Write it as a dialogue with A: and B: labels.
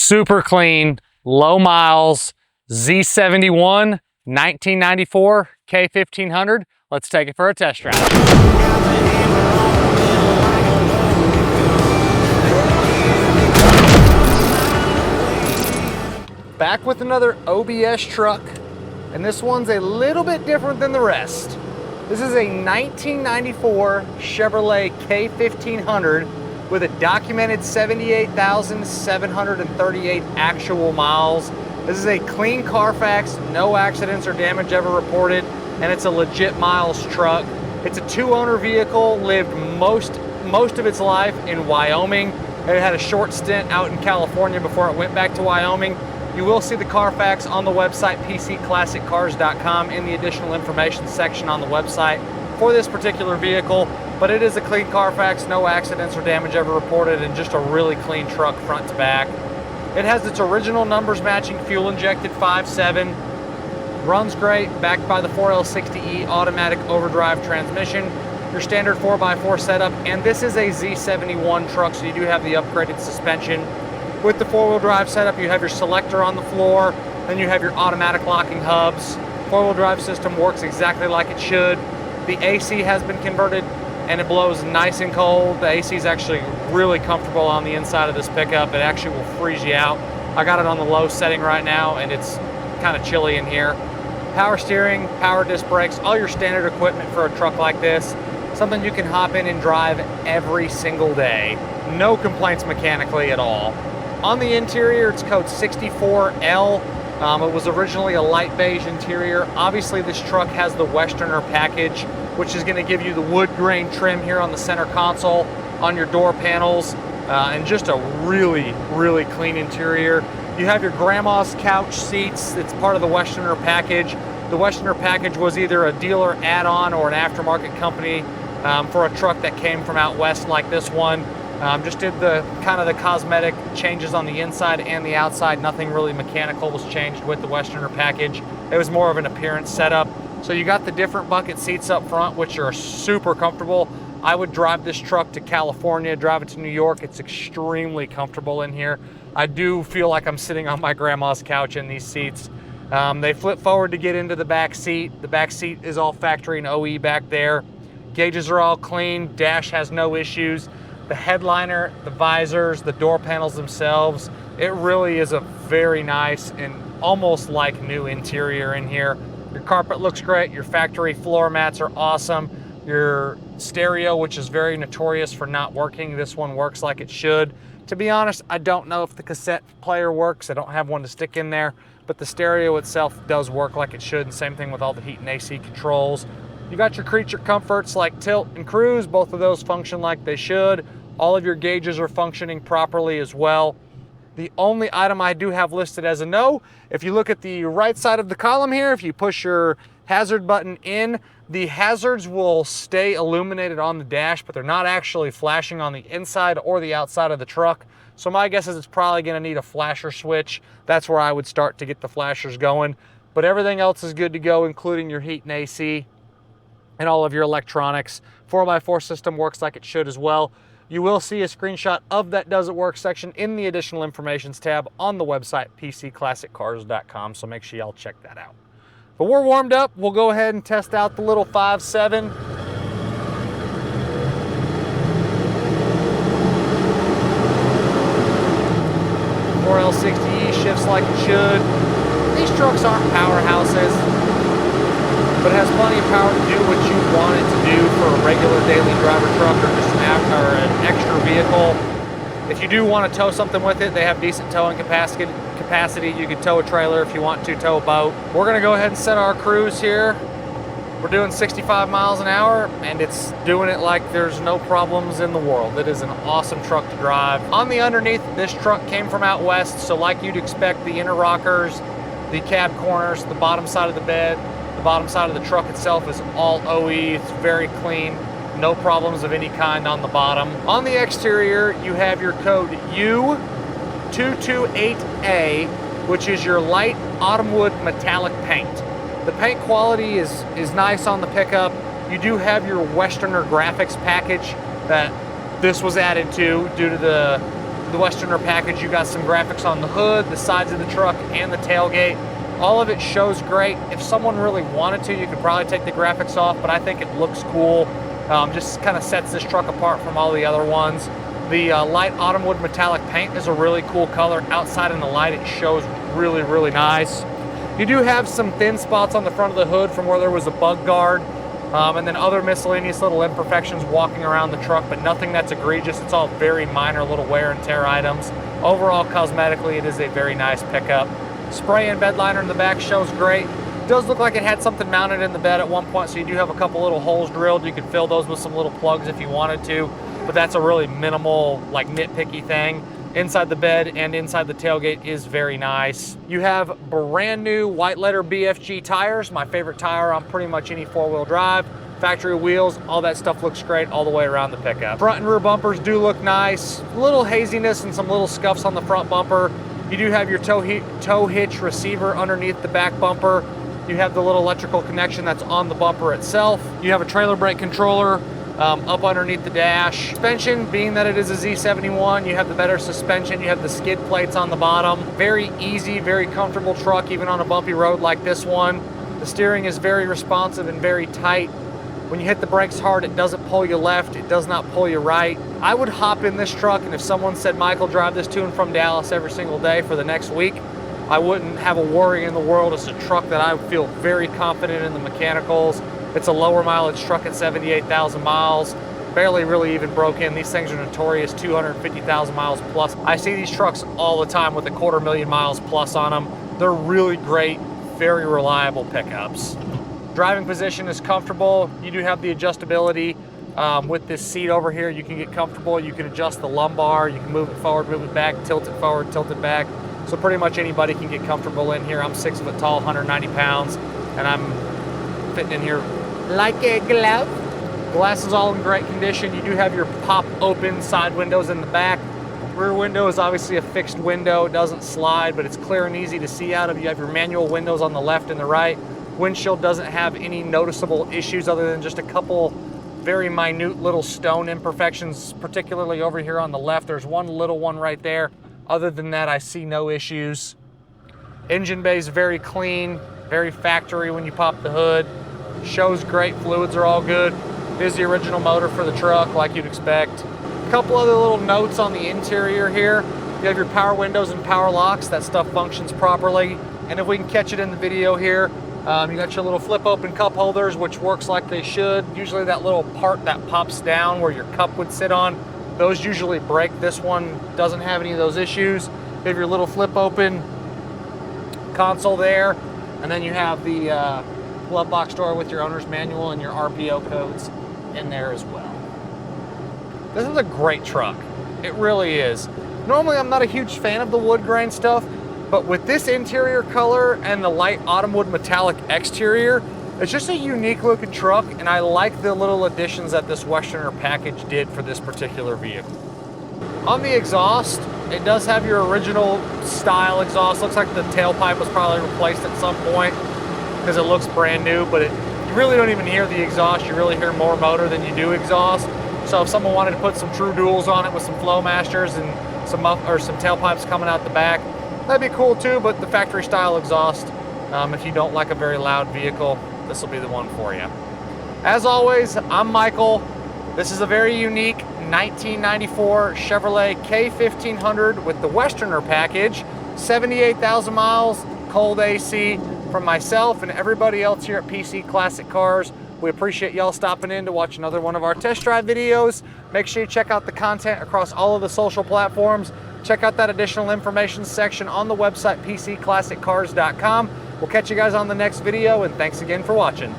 A: super clean, low miles, Z71, 1994, K1500. Let's take it for a test drive. Back with another OBS truck, and this one's a little bit different than the rest. This is a 1994 Chevrolet K1500 with a documented 78,738 actual miles. This is a clean Carfax, no accidents or damage ever reported, and it's a legit miles truck. It's a 2-owner vehicle, lived most of its life in Wyoming. It had a short stint out in California before it went back to Wyoming. You will see the Carfax on the website, pcclassiccars.com, in the additional information section on the website for this particular vehicle, but it is a clean Carfax, no accidents or damage ever reported, and just a really clean truck front to back. It has its original numbers matching fuel injected 5.7, runs great, backed by the 4L60E automatic overdrive transmission, your standard 4x4 setup, and this is a Z71 truck, so you do have the upgraded suspension. With the 4-wheel drive setup, you have your selector on the floor, then you have your automatic locking hubs. 4-wheel drive system works exactly like it should. The AC has been converted and it blows nice and cold. The AC is actually really comfortable on the inside of this pickup. It actually will freeze you out. I got it on the low setting right now and it's kind of chilly in here. Power steering, power disc brakes, all your standard equipment for a truck like this. Something you can hop in and drive every single day. No complaints mechanically at all. On the interior, it's code 64L. It was originally a light beige interior. Obviously, this truck has the Westerner package, which is going to give you the wood grain trim here on the center console, on your door panels, and just a really, really clean interior. You have your grandma's couch seats. It's part of the Westerner package. The Westerner package was either a dealer add-on or an aftermarket company for a truck that came from out west like this one. Just did the kind of the cosmetic changes on the inside and the outside. Nothing really mechanical was changed with the Westerner package. It was more of an appearance setup. So you got the different bucket seats up front, which are super comfortable. I would drive this truck to California, drive it to New York. It's extremely comfortable in here. I do feel like I'm sitting on my grandma's couch in these seats. They flip forward to get into the back seat. The back seat is all factory and OE back there. Gauges are all clean. Dash has no issues. The headliner, the visors, the door panels themselves, it really is a very nice and almost like new interior in here. Your carpet looks great. Your factory floor mats are awesome. Your stereo, which is very notorious for not working, this one works like it should. To be honest, I don't know if the cassette player works. I don't have one to stick in there, but the stereo itself does work like it should, and same thing with all the heat and AC controls. You got your creature comforts like tilt and cruise. Both of those function like they should. All of your gauges are functioning properly as well. The only item I do have listed as a no, if you look at the right side of the column here, if you push your hazard button in, the hazards will stay illuminated on the dash, but they're not actually flashing on the inside or the outside of the truck. So my guess is it's probably gonna need a flasher switch. That's where I would start to get the flashers going. But everything else is good to go, including your heat and AC and all of your electronics. 4x4 system works like it should as well. You will see a screenshot of that does it work section in the additional informations tab on the website, pcclassiccars.com, so make sure y'all check that out. But we're warmed up. We'll go ahead and test out the little 5.7. .4L60E shifts like it should. These trucks aren't powerhouses, but it has plenty of power to do what you want it to do for a regular daily driver truck or just an extra vehicle. If you do want to tow something with it, they have decent towing capacity. You can tow a trailer if you want to, tow a boat. We're going to go ahead and set our cruise here. We're doing 65 miles an hour, and it's doing it like there's no problems in the world. It is an awesome truck to drive. On the underneath, this truck came from out west, so like you'd expect, the inner rockers, the cab corners, the bottom side of the bed, the bottom side of the truck itself is all OE. It's very clean. No problems of any kind on the bottom. On the exterior, you have your code U228A, which is your light Autumnwood metallic paint. The paint quality is nice on the pickup. You do have your Westerner graphics package that this was added to due to the the Westerner package, you got some graphics on the hood, the sides of the truck, and the tailgate. All of it shows great. If someone really wanted to, you could probably take the graphics off, but I think it looks cool. Just kind of sets this truck apart from all the other ones. The light Autumnwood metallic paint is a really cool color. Outside in the light, it shows really, really nice. You do have some thin spots on the front of the hood from where there was a bug guard, and then other miscellaneous little imperfections walking around the truck, but nothing that's egregious. It's all very minor little wear and tear items. Overall, cosmetically, it is a very nice pickup. Spray and bed liner in the back shows great. It does look like it had something mounted in the bed at one point, so you do have a couple little holes drilled. You could fill those with some little plugs if you wanted to, but that's a really minimal, like, nitpicky thing. Inside the bed and inside the tailgate is very nice. You have brand new white letter BFG tires, my favorite tire on pretty much any four-wheel drive. Factory wheels, all that stuff looks great all the way around the pickup. Front and rear bumpers do look nice. A little haziness and some little scuffs on the front bumper. You do have your tow hitch receiver underneath the back bumper. You have the little electrical connection that's on the bumper itself. You have a trailer brake controller up underneath the dash. Suspension, being that it is a Z71, you have the better suspension. You have the skid plates on the bottom. Very easy, very comfortable truck, even on a bumpy road like this one. The steering is very responsive and very tight. When you hit the brakes hard, it doesn't pull you left, it does not pull you right. I would hop in this truck, and if someone said, Michael, drive this to and from Dallas every single day for the next week, I wouldn't have a worry in the world. It's a truck that I feel very confident in the mechanicals. It's a lower mileage truck at 78,000 miles. Barely really even broke in. These things are notorious 250,000 miles plus. I see these trucks all the time with a 250,000 miles plus on them. They're really great, very reliable pickups. Driving position is comfortable. You do have the adjustability with this seat over here. You can get comfortable. You can adjust the lumbar. You can move it forward, move it back, tilt it forward, tilt it back. So pretty much anybody can get comfortable in here. I'm 6 foot tall, 190 pounds, and I'm fitting in here like a glove. Glass is all in great condition. You do have your pop open side windows in the back. Rear window is obviously a fixed window. It doesn't slide, but it's clear and easy to see out of. You have your manual windows on the left and the right. Windshield doesn't have any noticeable issues other than just a couple very minute little stone imperfections, particularly over here on the left. There's one little one right there. Other than that, I see no issues. Engine bay is very clean, very factory when you pop the hood. Shows great, fluids are all good. It is the original motor for the truck, like you'd expect. A couple other little notes on the interior here. You have your power windows and power locks. That stuff functions properly. And if we can catch it in the video here, you got your little flip open cup holders, which works like they should. Usually that little part that pops down where your cup would sit on, those usually break. This one doesn't have any of those issues. You have your little flip open console there, and then you have the glove box door with your owner's manual and your RPO codes in there as well. This is a great truck. It really is. Normally I'm not a huge fan of the wood grain stuff, but with this interior color and the light Autumnwood metallic exterior, it's just a unique looking truck, and I like the little additions that this Westerner package did for this particular vehicle. On the exhaust, it does have your original style exhaust. Looks like the tailpipe was probably replaced at some point because it looks brand new, but you really don't even hear the exhaust. You really hear more motor than you do exhaust. So if someone wanted to put some true duals on it with some Flowmasters and some tailpipes coming out the back, that'd be cool too, but the factory style exhaust, if you don't like a very loud vehicle, this will be the one for you. As always, I'm Michael. This is a very unique 1994 Chevrolet K1500 with the Westerner package, 78,000 miles, cold AC. From myself and everybody else here at PC Classic Cars, we appreciate y'all stopping in to watch another one of our test drive videos. Make sure you check out the content across all of the social platforms. Check out that additional information section on the website, pcclassiccars.com. We'll catch you guys on the next video, and thanks again for watching.